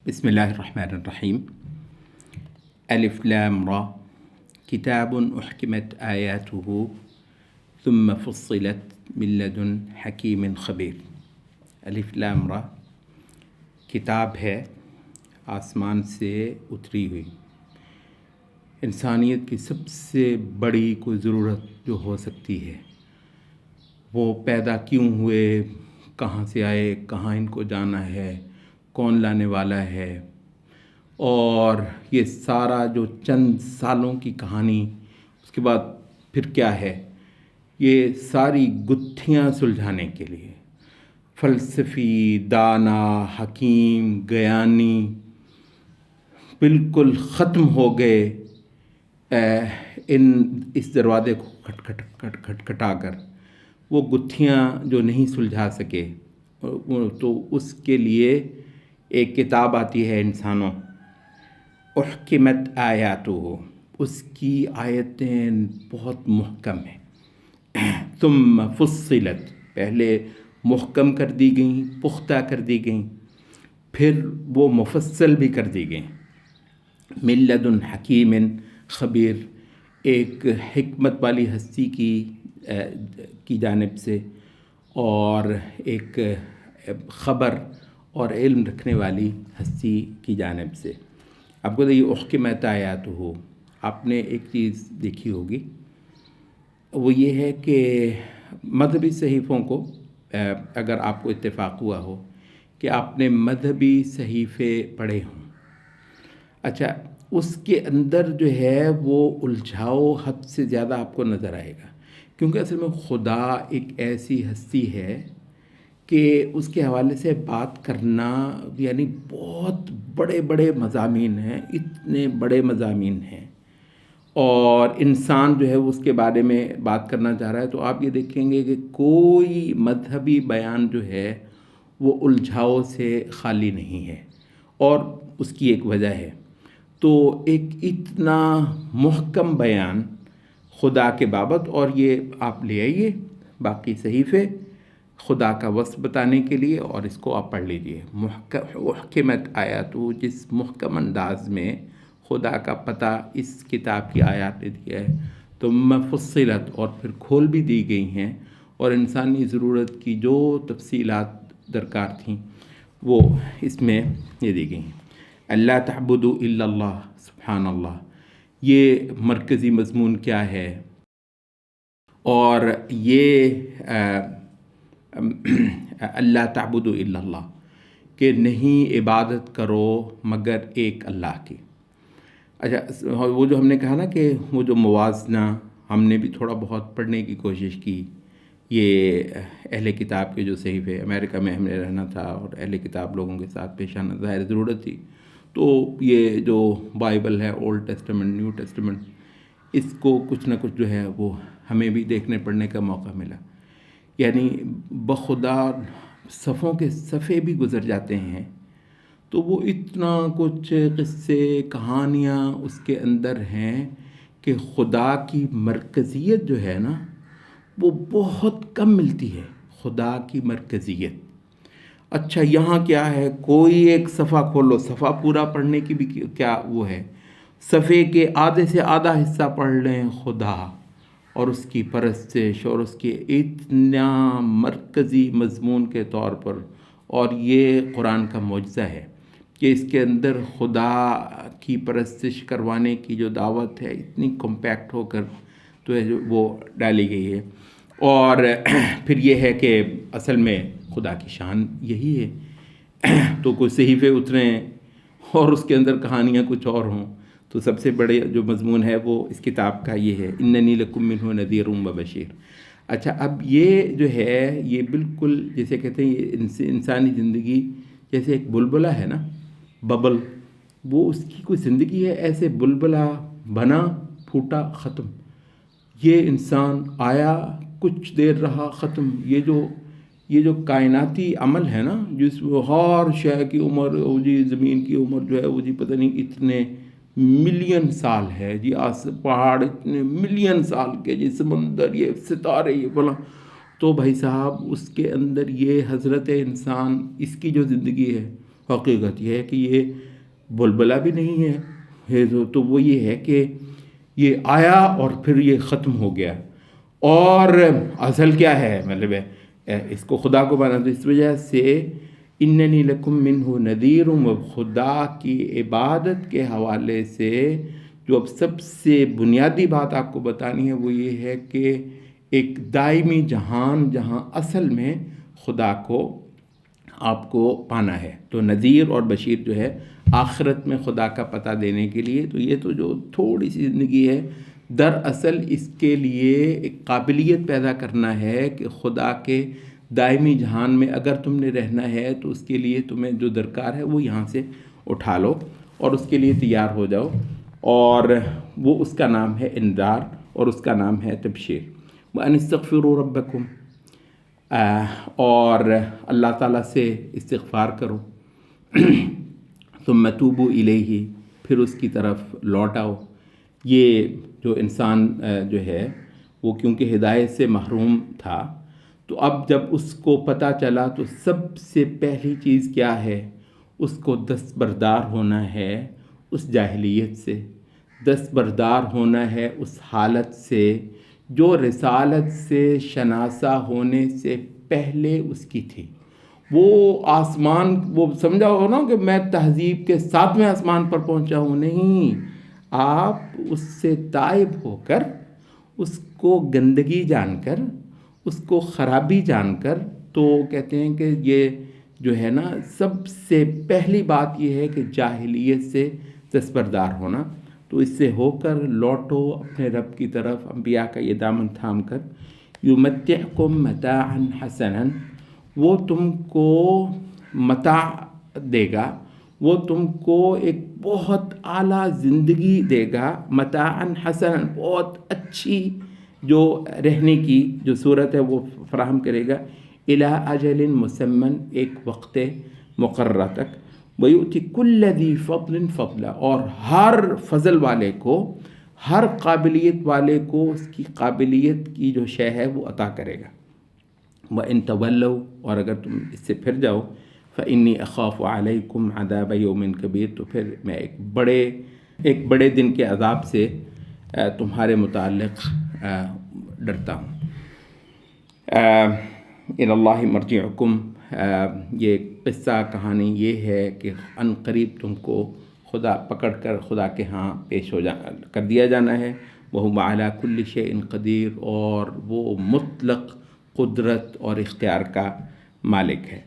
بسم الله الرحمن الرحيم. ألف لام را كتاب أحكمت آياته ثم فصلت من لدن حكيم خبير. الف لام را کتاب ہے آسمان سے اتری ہوئی، انسانیت کی سب سے بڑی کوئی ضرورت جو ہو سکتی ہے، وہ پیدا کیوں ہوئے، کہاں سے آئے، کہاں ان کو جانا ہے، کون لانے والا ہے، اور یہ سارا جو چند سالوں کی کہانی اس کے بعد پھر کیا ہے، یہ ساری گتھیاں سلجھانے کے لیے فلسفی، دانا، حکیم، گیانی بالکل ختم ہو گئے اس دروازے کو کھٹکھٹا کر، وہ گتھیاں جو نہیں سلجھا سکے، تو اس کے لیے ایک کتاب آتی ہے انسانوں، احکمت آیاتہ، اس کی آیتیں بہت محکم ہیں، ثم فصلت، پہلے محکم کر دی گئیں، پختہ کر دی گئیں، پھر وہ مفصل بھی کر دی گئیں، من لدن حکیم خبیر، ایک حکمت والی ہستی کی جانب سے، اور ایک خبر اور علم رکھنے والی ہستی کی جانب سے۔ آپ کو یہ احکمت آیاتہ، آپ نے ایک چیز دیکھی ہوگی، وہ یہ ہے کہ مذہبی صحیفوں کو، اگر آپ کو اتفاق ہوا ہو کہ آپ نے مذہبی صحیفے پڑھے ہوں، اچھا، اس کے اندر جو ہے وہ الجھاؤ حد سے زیادہ آپ کو نظر آئے گا، کیونکہ اصل میں خدا ایک ایسی ہستی ہے کہ اس کے حوالے سے بات کرنا یعنی بہت بڑے بڑے مضامین ہیں، اتنے بڑے مضامین ہیں، اور انسان جو ہے اس کے بارے میں بات کرنا چاہ رہا ہے، تو آپ یہ دیکھیں گے کہ کوئی مذہبی بیان جو ہے وہ الجھاؤ سے خالی نہیں ہے، اور اس کی ایک وجہ ہے، تو ایک اتنا محکم بیان خدا کے بابت، اور یہ آپ لے آئیے باقی صحیفے خدا کا وصف بتانے کے لیے، اور اس کو آپ پڑھ لیجئے، احکمت آیاتہ، جس محکم انداز میں خدا کا پتہ اس کتاب کی آیات نے دیا ہے، ثم فصلت، اور پھر کھول بھی دی گئی ہیں، اور انسانی ضرورت کی جو تفصیلات درکار تھیں وہ اس میں یہ دی گئی ہیں۔ اللہ تعبدوا الا اللہ، سبحان اللہ، یہ مرکزی مضمون کیا ہے، اور یہ اللہ تعبدوا الا اللہ، کہ نہیں عبادت کرو مگر ایک اللہ کی۔ اچھا، وہ جو ہم نے کہا نا کہ وہ جو موازنہ ہم نے بھی تھوڑا بہت پڑھنے کی کوشش کی، یہ اہل کتاب کے جو صحیفے، امریکہ میں ہم نے رہنا تھا اور اہل کتاب لوگوں کے ساتھ پیش آنا ظاہر ضرورت تھی، تو یہ جو بائبل ہے، اولڈ ٹیسٹمنٹ، نیو ٹیسٹمنٹ، اس کو کچھ نہ کچھ جو ہے وہ ہمیں بھی دیکھنے پڑھنے کا موقع ملا، یعنی بخدا صفوں کے صفحے بھی گزر جاتے ہیں، تو وہ اتنا کچھ قصے، کہانیاں اس کے اندر ہیں کہ خدا کی مرکزیت جو ہے نا وہ بہت کم ملتی ہے، خدا کی مرکزیت۔ اچھا، یہاں کیا ہے، کوئی ایک صفحہ کھولو، صفحہ پورا پڑھنے کی بھی کیا وہ ہے، صفحے کے آدھے سے آدھا حصہ پڑھ لیں خدا اور اس کی پرستش اور اس کے اتنا مرکزی مضمون کے طور پر، اور یہ قرآن کا معجزہ ہے کہ اس کے اندر خدا کی پرستش کروانے کی جو دعوت ہے اتنی کمپیکٹ ہو کر تو ہے جو وہ ڈالی گئی ہے، اور پھر یہ ہے کہ اصل میں خدا کی شان یہی ہے، تو کوئی صحیفے اتریں اور اس کے اندر کہانیاں کچھ اور ہوں، تو سب سے بڑے جو مضمون ہے وہ اس کتاب کا یہ ہے، اننی لکم منہ نذیر و بشیر۔ اچھا، اب یہ جو ہے یہ بالکل جیسے کہتے ہیں، یہ انسانی زندگی جیسے ایک بلبلہ ہے نا، ببل، وہ اس کی کوئی زندگی ہے، ایسے بلبلہ بنا، پھوٹا، ختم، یہ انسان آیا، کچھ دیر رہا، ختم، یہ جو کائناتی عمل ہے نا، جس ہر شے کی عمر، وہ جی زمین کی عمر جو ہے وہ جی پتہ نہیں اتنے ملین سال ہے جی، پہاڑ اتنے ملین سال کے جی، سمندر، یہ ستارے، یہ بلا، تو بھائی صاحب اس کے اندر یہ حضرت انسان، اس کی جو زندگی ہے حقیقت یہ ہے کہ یہ بلبلہ بھی نہیں ہے تو وہ یہ ہے کہ یہ آیا اور پھر یہ ختم ہو گیا. اور اصل کیا ہے مطلب اس کو خدا کو بنا تو اس وجہ سے اننی لکم منہ نذیر، و خدا کی عبادت کے حوالے سے جو اب سب سے بنیادی بات آپ کو بتانی ہے وہ یہ ہے کہ ایک دائمی جہان جہاں اصل میں خدا کو آپ کو پانا ہے. تو نذیر اور بشیر جو ہے آخرت میں خدا کا پتہ دینے کے لیے. تو یہ تو جو تھوڑی سی زندگی ہے دراصل اس کے لیے ایک قابلیت پیدا کرنا ہے کہ خدا کے دائمی جہان میں اگر تم نے رہنا ہے تو اس کے لیے تمہیں جو درکار ہے وہ یہاں سے اٹھا لو اور اس کے لیے تیار ہو جاؤ. اور وہ اس کا نام ہے انذار اور اس کا نام ہے تبشیر. وَأَنِ اسْتَغْفِرُوا رَبَّكُمْ، اور اللہ تعالیٰ سے استغفار کرو. ثُمَّ تُوبُوا إِلَيْهِ، پھر اس کی طرف لوٹ آؤ. یہ جو انسان جو ہے وہ کیونکہ ہدایت سے محروم تھا تو اب جب اس کو پتہ چلا تو سب سے پہلی چیز کیا ہے، اس کو دستبردار ہونا ہے اس جاہلیت سے، دستبردار ہونا ہے اس حالت سے جو رسالت سے شناسہ ہونے سے پہلے اس کی تھی. وہ آسمان، وہ سمجھا ہو نا کہ میں تہذیب کے 7ویں آسمان پر پہنچا ہوں. نہیں، آپ اس سے تائب ہو کر، اس کو گندگی جان کر، اس کو خرابی جان کر، تو کہتے ہیں کہ یہ جو ہے نا سب سے پہلی بات یہ ہے کہ جاہلیت سے دستبردار ہونا. تو اس سے ہو کر لوٹو اپنے رب کی طرف، انبیاء کا یہ دامن تھام کر. یمتعکم متاعا حسنا، وہ تم کو متاع دے گا، وہ تم کو ایک بہت اعلیٰ زندگی دے گا. متاعا حسنا، بہت اچھی جو رہنے کی جو صورت ہے وہ فراہم کرے گا. الی اجل مسمى، ایک وقت مقررہ تک. وَيُؤْتِ كُلَّ ذِي فَضْلٍ فَضْلًا، اور ہر فضل والے کو، ہر قابلیت والے کو اس کی قابلیت کی جو شے ہے وہ عطا کرے گا. وَإِن تَوَلَّوْا، اور اگر تم اس سے پھر جاؤ، فَإِنِّي أَخَافُ عَلَيْكُمْ عَذَابَ يَوْمٍ كَبِيرٍ، تو پھر میں ایک بڑے دن کے عذاب سے تمہارے متعلق ڈرتا ہوں. الی اللہ مرجعکم، یہ قصہ کہانی یہ ہے کہ عن قریب تم کو خدا پکڑ کر خدا کے ہاں پیش کر دیا جانا ہے. وَهُوَ عَلَى كُلِّ شَيْءٍ قدیر، اور وہ مطلق قدرت اور اختیار کا مالک ہے.